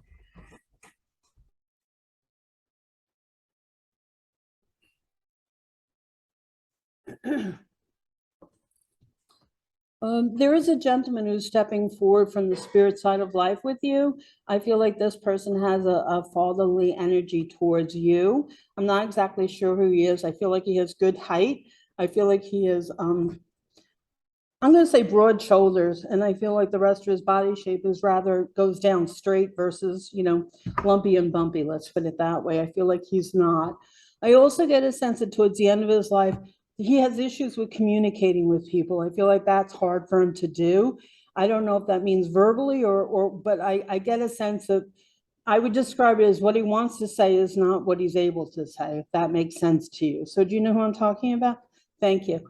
There is a gentleman who's stepping forward from the spirit side of life with you. I feel like this person has a fatherly energy towards you. I'm not exactly sure who he is. I feel like he has good height. I feel like he is, I'm going to say broad shoulders, and I feel like the rest of his body shape is rather goes down straight versus, you know, lumpy and bumpy. Let's put it that way. I feel like he's not. I also get a sense that towards the end of his life, he has issues with communicating with people. I feel like that's hard for him to do. I don't know if that means verbally but I get a sense of, I would describe it as what he wants to say is not what he's able to say, if that makes sense to you. So do you know who I'm talking about? Thank you.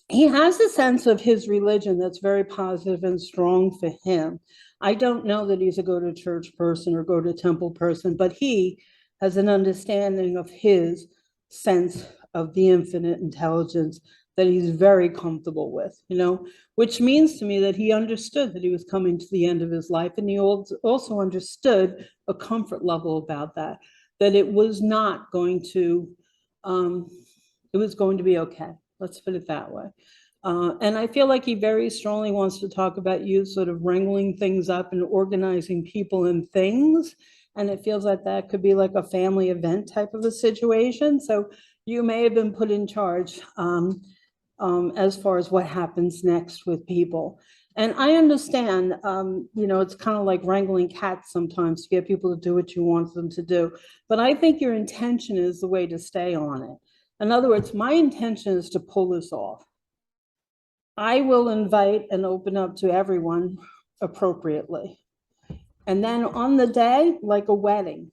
He has a sense of his religion that's very positive and strong for him. I don't know that he's a go to church person or go to temple person, but he has an understanding of his sense of the infinite intelligence that he's very comfortable with, you know, which means to me that he understood that he was coming to the end of his life. And he also understood a comfort level about that it was not going to, it was going to be okay. Let's put it that way. And I feel like he very strongly wants to talk about you sort of wrangling things up and organizing people and things. And it feels like that could be like a family event type of a situation. So you may have been put in charge as far as what happens next with people. And I understand, you know, it's kind of like wrangling cats sometimes to get people to do what you want them to do. But I think your intention is the way to stay on it. In other words, my intention is to pull this off. I will invite and open up to everyone appropriately. And then on the day, like a wedding,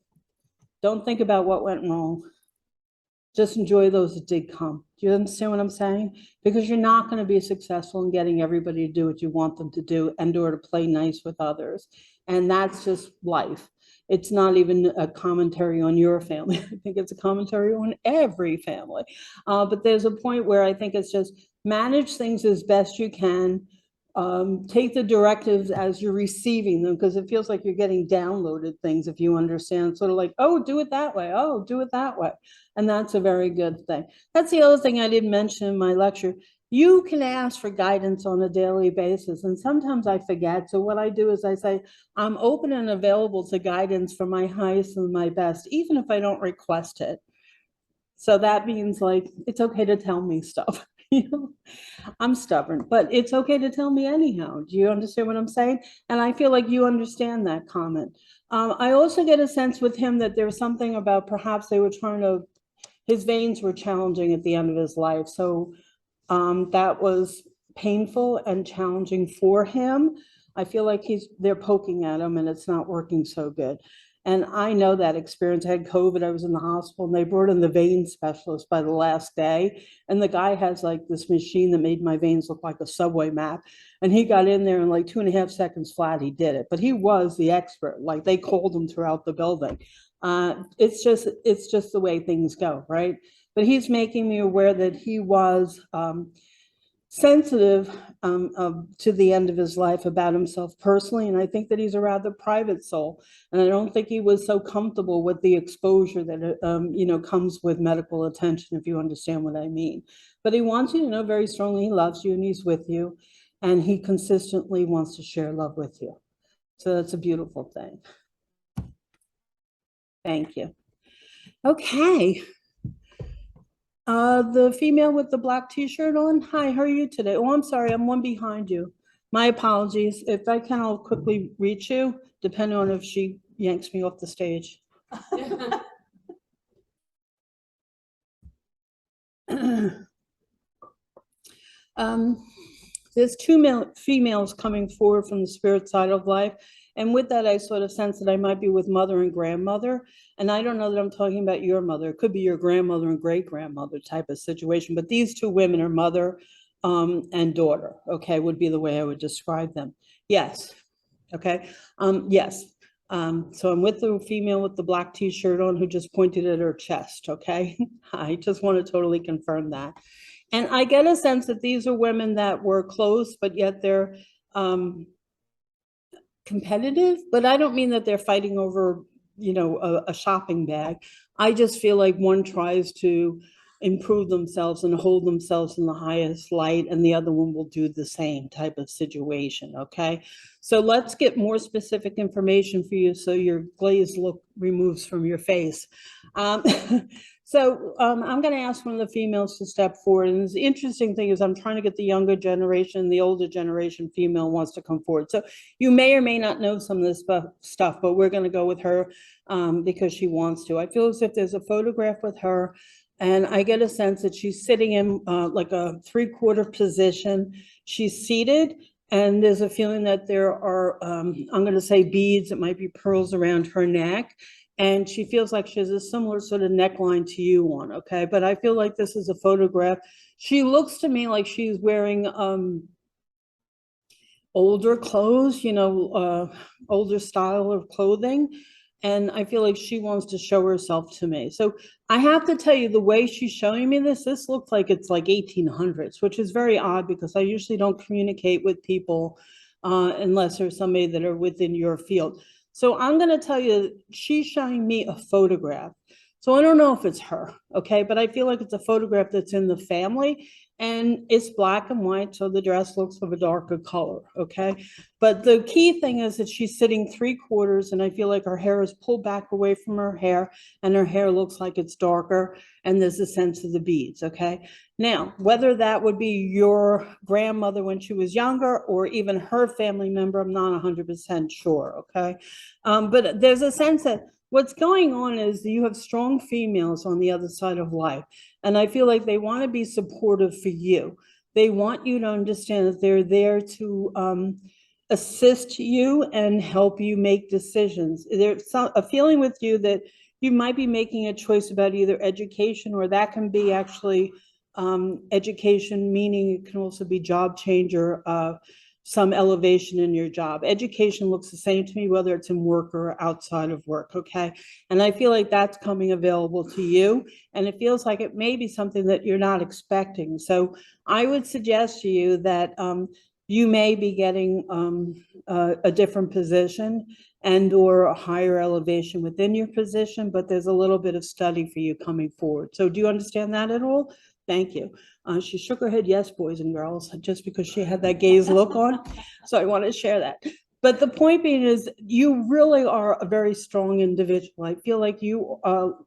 don't think about what went wrong. Just enjoy those that did come. Do you understand what I'm saying? Because you're not going to be successful in getting everybody to do what you want them to do and or to play nice with others. And that's just life. It's not even a commentary on your family. I think it's a commentary on every family. But there's a point where I think it's just manage things as best you can. Take the directives as you're receiving them, because it feels like you're getting downloaded things, if you understand, sort of like, oh, do it that way. Oh, do it that way. And that's a very good thing. That's the other thing I didn't mention in my lecture. You can ask for guidance on a daily basis. And sometimes I forget. So what I do is I say, I'm open and available to guidance for my highest and my best, even if I don't request it. So that means like, it's okay to tell me stuff. You know, I'm stubborn, but it's okay to tell me anyhow. Do you understand what I'm saying? And I feel like you understand that comment. I also get a sense with him that there's something about perhaps they were trying to, his veins were challenging at the end of his life. So that was painful and challenging for him. I feel like they're poking at him and it's not working so good. And I know that experience. I had COVID, I was in the hospital, and they brought in the vein specialist by the last day. And the guy has like this machine that made my veins look like a subway map. And he got in there in like 2.5 seconds flat, he did it. But he was the expert. Like they called him throughout the building. It's just the way things go, right? But he's making me aware that he was sensitive to the end of his life about himself personally. And I think that he's a rather private soul. And I don't think he was so comfortable with the exposure that, comes with medical attention, if you understand what I mean. But he wants you to know very strongly he loves you and he's with you. And he consistently wants to share love with you. So that's a beautiful thing. Thank you. Okay. The female with the black t-shirt on. Hi, how are you today? Oh, I'm sorry, I'm one behind you. My apologies. If I can, I'll quickly reach you, depending on if she yanks me off the stage. There's two females coming forward from the spirit side of life. And with that, I sort of sense that I might be with mother and grandmother. And I don't know that I'm talking about your mother. It could be your grandmother and great-grandmother type of situation. But these two women are mother and daughter, okay, would be the way I would describe them. Yes, okay, yes. So I'm with the female with the black t-shirt on who just pointed at her chest, okay? I just want to totally confirm that. And I get a sense that these are women that were close, but yet they're competitive, but I don't mean that they're fighting over, a shopping bag. I just feel like one tries to improve themselves and hold themselves in the highest light, and the other one will do the same type of situation, okay? So let's get more specific information for you so your glazed look removes from your face. I'm going to ask one of the females to step forward. And the interesting thing is I'm trying to get the younger generation, the older generation female wants to come forward. So you may or may not know some of this stuff, but we're going to go with her because she wants to. I feel as if there's a photograph with her, and I get a sense that she's sitting in like a 3/4 position. She's seated, and there's a feeling that there are, I'm going to say beads, it might be pearls around her neck. And she feels like she has a similar sort of neckline to you on, okay? But I feel like this is a photograph. She looks to me like she's wearing older clothes, older style of clothing. And I feel like she wants to show herself to me. So I have to tell you, the way she's showing me this looks like it's like 1800s, which is very odd because I usually don't communicate with people unless there's somebody that are within your field. So I'm going to tell you, she's showing me a photograph. So I don't know if it's her, okay? But I feel like it's a photograph that's in the family, and it's black and white, so the dress looks of a darker color, okay? But the key thing is that she's sitting 3/4, and I feel like her hair is pulled back away from her hair, and her hair looks like it's darker, and there's a sense of the beads, okay? Now, whether that would be your grandmother when she was younger or even her family member, I'm not 100% sure, okay? But there's a sense that what's going on is you have strong females on the other side of life. And I feel like they want to be supportive for you. They want you to understand that they're there to assist you and help you make decisions. There's a feeling with you that you might be making a choice about either education, or that can be actually education, meaning it can also be job change or some elevation in your job. Education looks the same to me, whether it's in work or outside of work, okay? And I feel like that's coming available to you, and it feels like it may be something that you're not expecting. So I would suggest to you that you may be getting a different position and or a higher elevation within your position, but there's a little bit of study for you coming forward. So do you understand that at all? Thank you. She shook her head, yes, boys and girls, just because she had that gaze look on. So I want to share that. But the point being is you really are a very strong individual. I feel like you,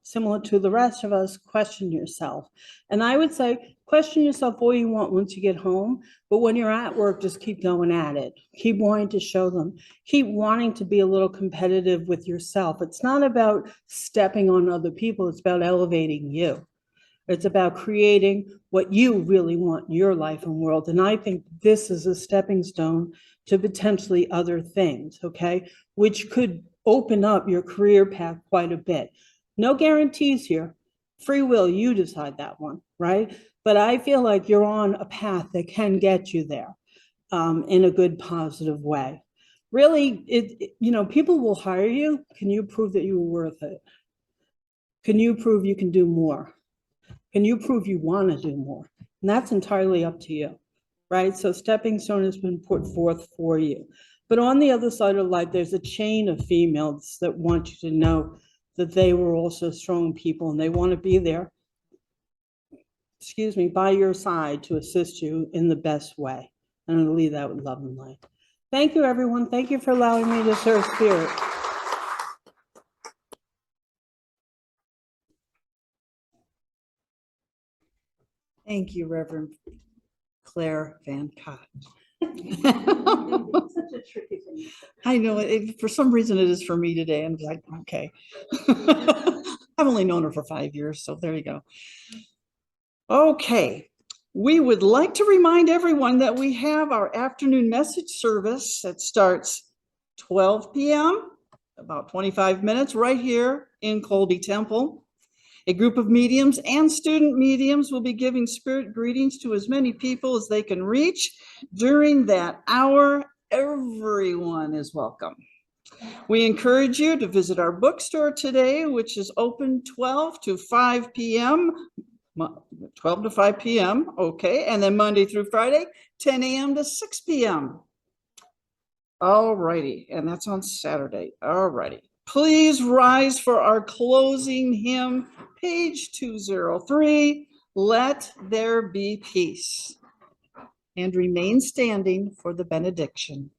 similar to the rest of us, question yourself. And I would say question yourself all you want once you get home. But when you're at work, just keep going at it. Keep wanting to show them. Keep wanting to be a little competitive with yourself. It's not about stepping on other people. It's about elevating you. It's about creating what you really want in your life and world. And I think this is a stepping stone to potentially other things, okay? Which could open up your career path quite a bit. No guarantees here. Free will, you decide that one, right? But I feel like you're on a path that can get you there in a good, positive way. Really, people will hire you. Can you prove that you were worth it? Can you prove you can do more? Can you prove you want to do more? And that's entirely up to you, right? So stepping stone has been put forth for you. But on the other side of life, there's a chain of females that want you to know that they were also strong people and they want to be there, by your side to assist you in the best way. And I'm going to leave that with love and light. Thank you, everyone. Thank you for allowing me to serve spirit. Thank you, Reverend Claire Van Cott. Such a tricky thing. I know, for some reason it is for me today. I'm like, okay. I've only known her for 5 years, so there you go. Okay, we would like to remind everyone that we have our afternoon message service that starts 12 p.m., about 25 minutes right here in Colby Temple. A group of mediums and student mediums will be giving spirit greetings to as many people as they can reach. During that hour, everyone is welcome. We encourage you to visit our bookstore today, which is open 12 to 5 p.m., 12 to 5 p.m., okay, and then Monday through Friday, 10 a.m. to 6 p.m. All righty, and that's on Saturday. All righty. Please rise for our closing hymn, page 203, Let There Be Peace, and remain standing for the benediction.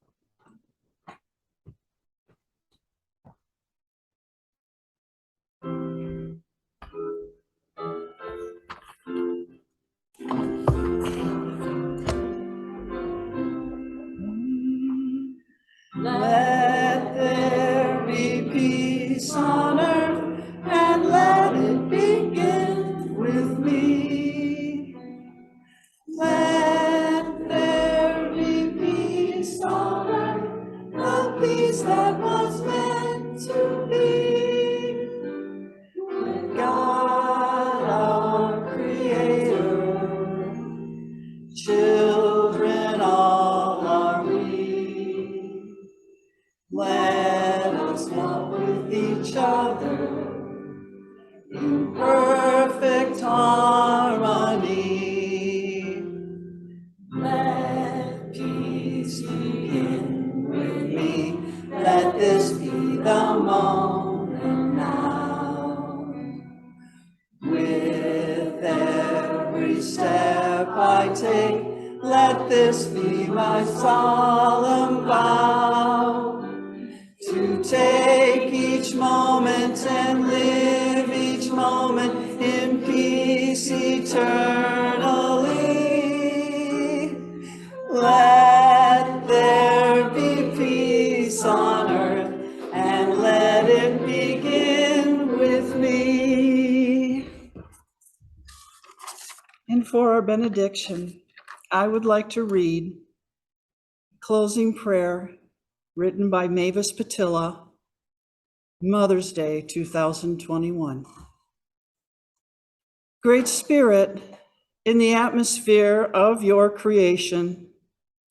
Let there be peace on earth, and let it begin with me. Let there be peace on earth, the peace that was meant to be. With God our Creator, children all are we. Let us walk with each other in perfect harmony. Let peace begin with me. Let this be the moment now. With every step I take, let this be my solemn vow. To take each moment and live each moment in peace eternally. Let there be peace on earth, and let it begin with me. And for our benediction, I would like to read closing prayer written by Mavis Patilla, Mother's Day 2021. Great Spirit, in the atmosphere of your creation,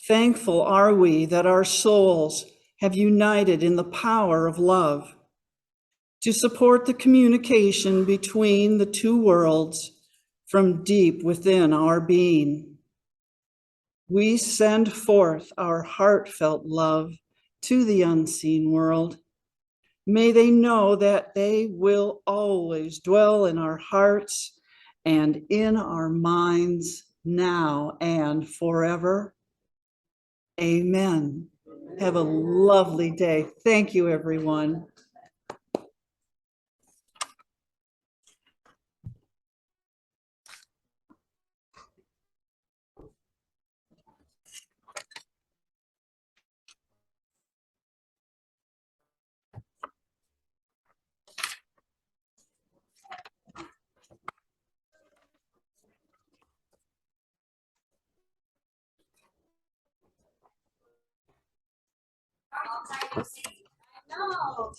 thankful are we that our souls have united in the power of love to support the communication between the two worlds from deep within our being. We send forth our heartfelt love to the unseen world. May they know that they will always dwell in our hearts and in our minds now and forever. Amen. Have a lovely day. Thank you, everyone. haven't seen you. I know.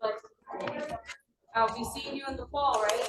But I'll be seeing you in the fall, right?